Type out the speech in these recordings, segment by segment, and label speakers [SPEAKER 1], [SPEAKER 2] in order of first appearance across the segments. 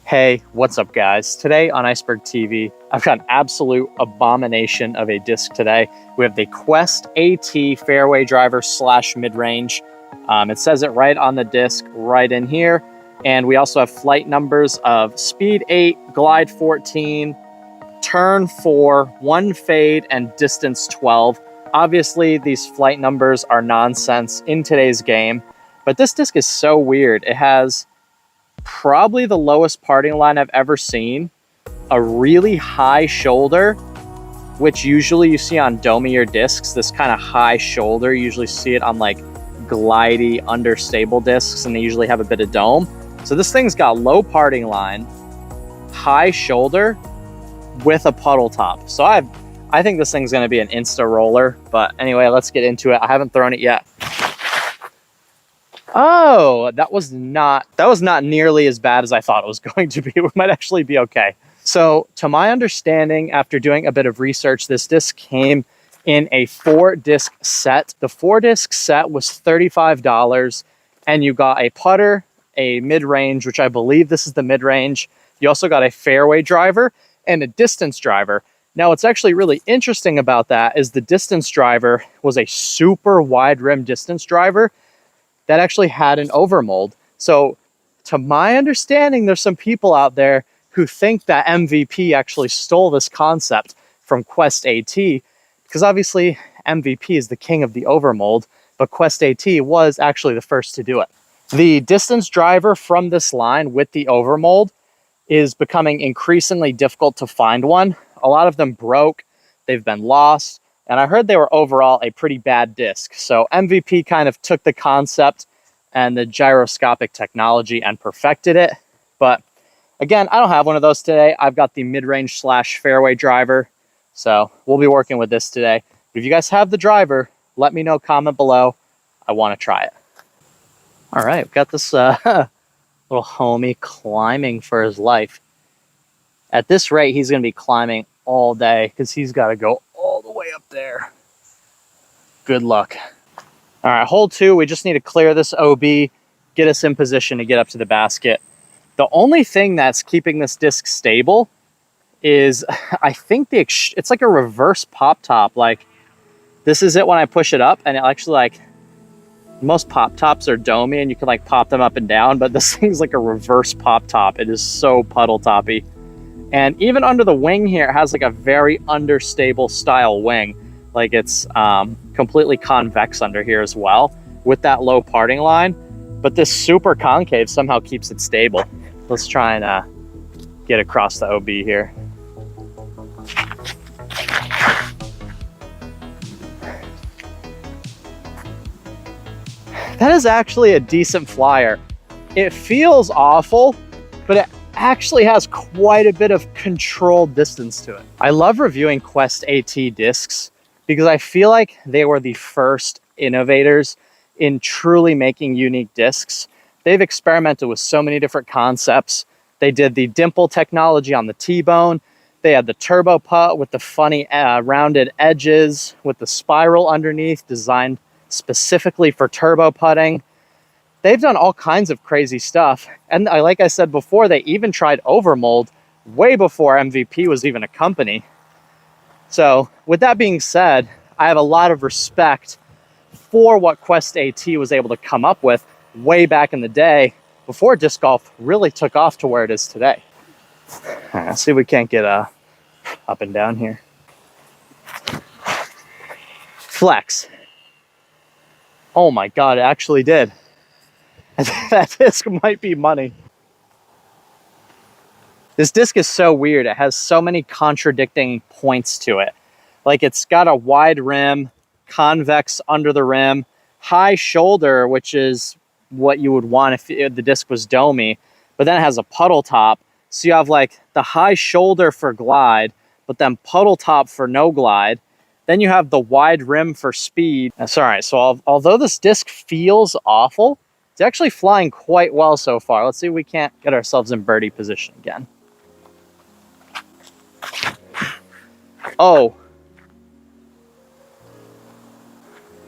[SPEAKER 1] Hey, what's up guys? Today on Iceberg TV, I've got an absolute abomination of a disc today. We have the Quest AT fairway driver slash mid-range. It says it right on the disc right in here. And we also have flight numbers of speed 8, glide 14, turn 4, 1 fade, and distance 12. Obviously, these flight numbers are nonsense in today's game, but this disc is so weird. It has probably the lowest parting line I've ever seen, a really high shoulder, which usually you see on domier discs. This kind of high shoulder, you usually see it on like glidey, understable discs, and they usually have a bit of dome. So this thing's got low parting line, high shoulder with a puddle top. So I think this thing's going to be an insta roller. But anyway, let's get into it. I haven't thrown it yet. Oh, that was not nearly as bad as I thought it was going to be. It might actually be okay. So to my understanding, after doing a bit of research, this disc came in a 4-disc set. The 4-disc set was $35, and you got a putter, a mid-range, which I believe this is the mid-range. You also got a fairway driver and a distance driver. Now, what's actually really interesting about that is the distance driver was a super wide rim distance driver that actually had an overmold. So to my understanding, there's some people out there who think that MVP actually stole this concept from Quest AT, because obviously MVP is the king of the overmold, but Quest AT was actually the first to do it. The distance driver from this line with the overmold is becoming increasingly difficult to find one. A lot of them broke, they've been lost, and I heard they were overall a pretty bad disc. So MVP kind of took the concept and the gyroscopic technology and perfected it. But again, I don't have one of those today. I've got the mid-range slash fairway driver. So we'll be working with this today. But if you guys have the driver, let me know, comment below. I want to try it. All right, we've got this little homie climbing for his life. At this rate, he's going to be climbing all day because he's got to go all the way up there. Good luck. All right, hole 2, we just need to clear this OB, get us in position to get up to the basket. The only thing that's keeping this disc stable is, I think it's like a reverse pop top. Like, this is it when I push it up, and it actually, like, most pop tops are domey and you can like pop them up and down, but this thing's like a reverse pop top. It is so puddle toppy. And even under the wing here, it has like a very understable style wing. Like it's completely convex under here as well with that low parting line. But this super concave somehow keeps it stable. Let's try and get across the OB here. That is actually a decent flyer. It feels awful, but it actually has quite a bit of controlled distance to it. I love reviewing Quest AT discs because I feel like they were the first innovators in truly making unique discs. They've experimented with so many different concepts. They did the dimple technology on the T-bone. They had the turbo putt with the funny rounded edges with the spiral underneath, designed specifically for turbo putting. They've done all kinds of crazy stuff. And like I said before, they even tried overmold way before MVP was even a company. So with that being said, I have a lot of respect for what Quest AT was able to come up with way back in the day before disc golf really took off to where it is today. All right, let's see if we can't get up and down here. Flex. Oh my God, it actually did. That disc might be money. This disc is so weird. It has so many contradicting points to it. Like it's got a wide rim, convex under the rim, high shoulder, which is what you would want if the disc was domey, but then it has a puddle top. So you have like the high shoulder for glide, but then puddle top for no glide. Then you have the wide rim for speed. That's all right. So although this disc feels awful, it's actually flying quite well so far. Let's see if we can't get ourselves in birdie position again. Oh,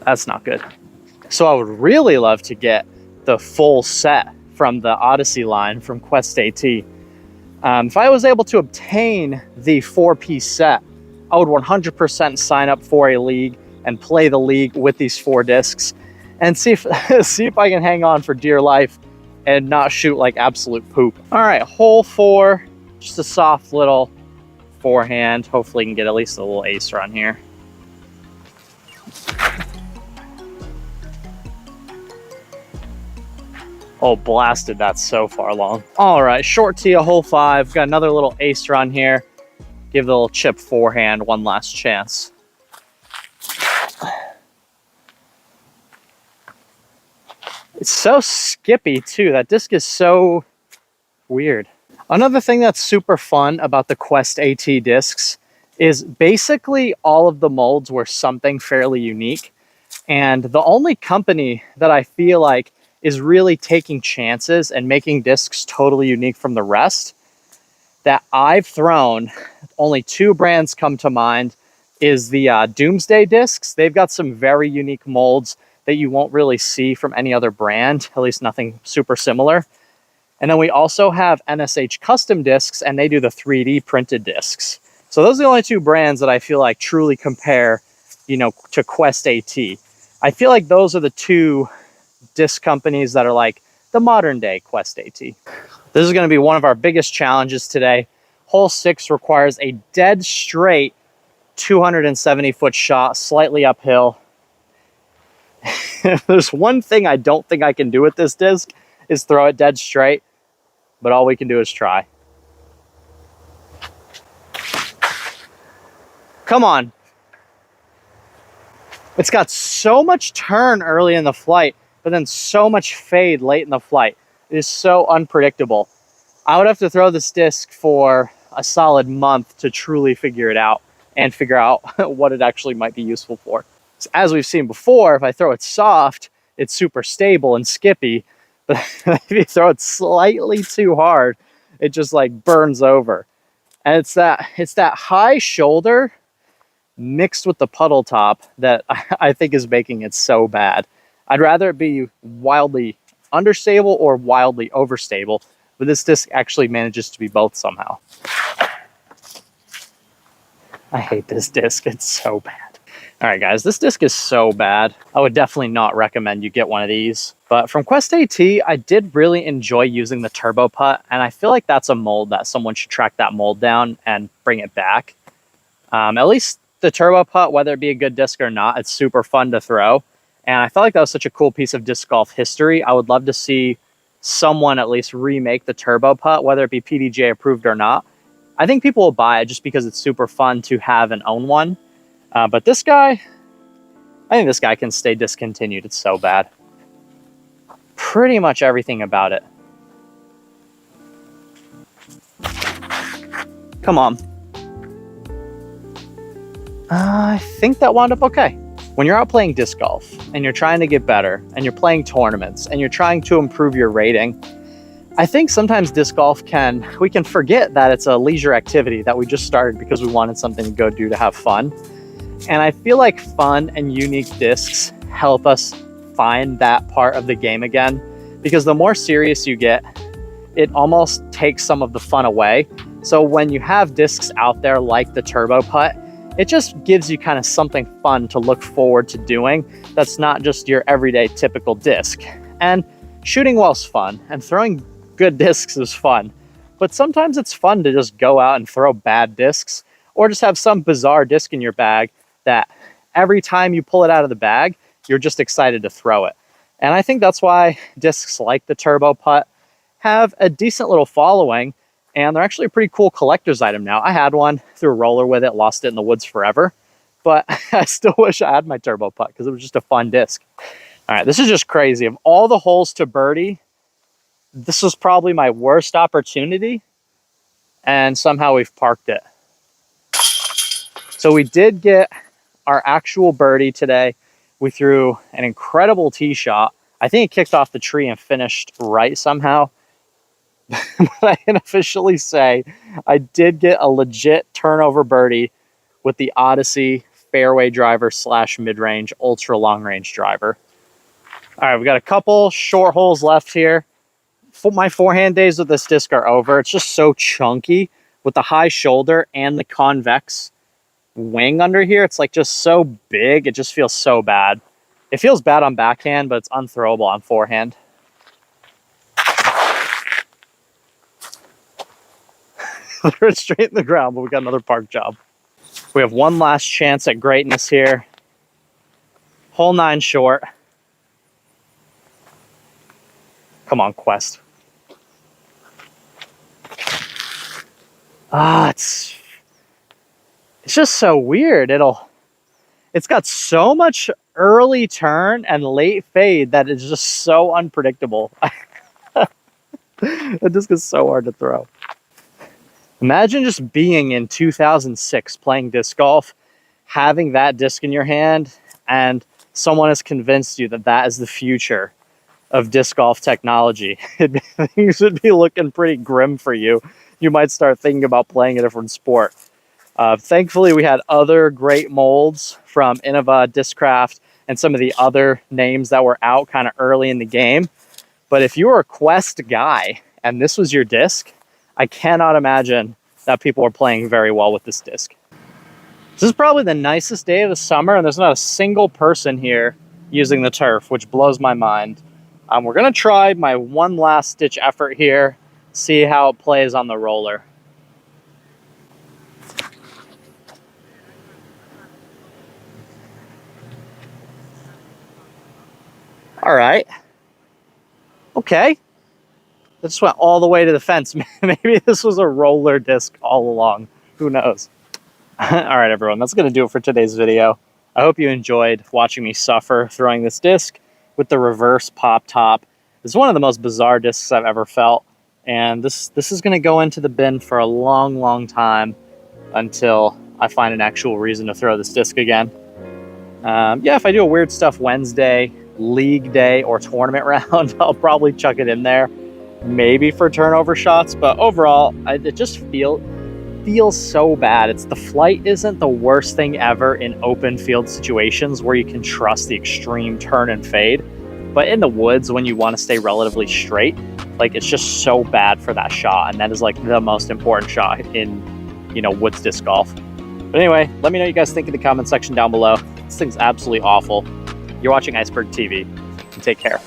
[SPEAKER 1] that's not good. So I would really love to get the full set from the Odyssey line from Quest AT. If I was able to obtain the 4-piece set, I would 100% sign up for a league and play the league with these 4 discs and see if see if I can hang on for dear life and not shoot like absolute poop. All right, hole 4, just a soft little forehand. Hopefully you can get at least a little ace run here. Oh, blasted, that's so far long. All right, short tee of hole 5. Got another little ace run here. Give the little chip forehand one last chance. It's so skippy too. That disc is so weird. Another thing that's super fun about the Quest AT discs is basically all of the molds were something fairly unique. And the only company that I feel like is really taking chances and making discs totally unique from the rest that I've thrown, only 2 brands come to mind, is the Doomsday discs. They've got some very unique molds that you won't really see from any other brand, at least nothing super similar. And then we also have NSH Custom discs, and they do the 3D printed discs. So those are the only 2 brands that I feel like truly compare, you know, to Quest AT. I feel like those are the 2 disc companies that are like the modern day Quest AT. This is going to be one of our biggest challenges today. Hole 6 requires a dead straight 270-foot shot, slightly uphill. There's one thing I don't think I can do with this disc is throw it dead straight, but all we can do is try. Come on. It's got so much turn early in the flight, but then so much fade late in the flight. It is so unpredictable. I would have to throw this disc for a solid month to truly figure it out and figure out what it actually might be useful for. So as we've seen before, if I throw it soft, it's super stable and skippy, but if you throw it slightly too hard, it just like burns over. And it's that high shoulder mixed with the puddle top that I think is making it so bad. I'd rather it be wildly understable or wildly overstable, but this disc actually manages to be both somehow. I hate this disc, it's so bad. All right, guys, this disc is so bad. I would definitely not recommend you get one of these. But from Quest AT, I did really enjoy using the turbo putt, and I feel like that's a mold that someone should track that mold down and bring it back. At least the turbo putt, whether it be a good disc or not, it's super fun to throw. And I felt like that was such a cool piece of disc golf history. I would love to see someone at least remake the turbo putt, whether it be PDGA approved or not. I think people will buy it just because it's super fun to have and own one. But this guy, I think this guy can stay discontinued. It's so bad. Pretty much everything about it. Come on. I think that wound up okay. When you're out playing disc golf and you're trying to get better and you're playing tournaments and you're trying to improve your rating, I think sometimes disc golf we can forget that it's a leisure activity that we just started because we wanted something to go do to have fun. And I feel like fun and unique discs help us find that part of the game again, because the more serious you get, it almost takes some of the fun away. So when you have discs out there like the turbo putt, it just gives you kind of something fun to look forward to doing that's not just your everyday typical disc. And shooting well's fun, and throwing good discs is fun. But sometimes it's fun to just go out and throw bad discs, or just have some bizarre disc in your bag that every time you pull it out of the bag, you're just excited to throw it. And I think that's why discs like the turbo putt have a decent little following, and they're actually a pretty cool collector's item now. I had one, threw a roller with it, lost it in the woods forever, but I still wish I had my turbo putt because it was just a fun disc. All right, this is just crazy. Of all the holes to birdie, this was probably my worst opportunity, and somehow we've parked it. So we did get our actual birdie today. We threw an incredible tee shot. I think it kicked off the tree and finished right somehow. But I can officially say I did get a legit turnover birdie with the Odyssey fairway driver / mid-range ultra long range driver. All right, we got a couple short holes left here. My forehand days with this disc are over. It's just so chunky with the high shoulder and the convex wing under here. It's like just so big. It just feels so bad. It feels bad on backhand, but it's unthrowable on forehand. Throw it straight in the ground, but we got another park job. We have one last chance at greatness here. Hole 9 short. Come on, Quest. It's just so weird. It's got so much early turn and late fade that it's just so unpredictable. It just gets so hard to throw. Imagine just being in 2006 playing disc golf, having that disc in your hand, and someone has convinced you that that is the future of disc golf technology. Things would be looking pretty grim for you. You might start thinking about playing a different sport. Thankfully, we had other great molds from Innova, Discraft, and some of the other names that were out kind of early in the game. But if you were a Quest guy and this was your disc, I cannot imagine that people are playing very well with this disc. This is probably the nicest day of the summer, and there's not a single person here using the turf, which blows my mind. We're going to try my one last ditch effort here, see how it plays on the roller. All right. Okay. It just went all the way to the fence. Maybe this was a roller disc all along. Who knows? All right, everyone. That's going to do it for today's video. I hope you enjoyed watching me suffer throwing this disc with the reverse pop top. It's one of the most bizarre discs I've ever felt. And this is going to go into the bin for a long, long time until I find an actual reason to throw this disc again. Yeah, if I do a Weird Stuff Wednesday, league day, or tournament round, I'll probably chuck it in there. Maybe for turnover shots, but overall, it just feels so bad. The flight isn't the worst thing ever in open field situations where you can trust the extreme turn and fade. But in the woods, when you want to stay relatively straight, like it's just so bad for that shot. And that is like the most important shot in, woods disc golf. But anyway, let me know what you guys think in the comment section down below. This thing's absolutely awful. You're watching Iceberg TV, and take care.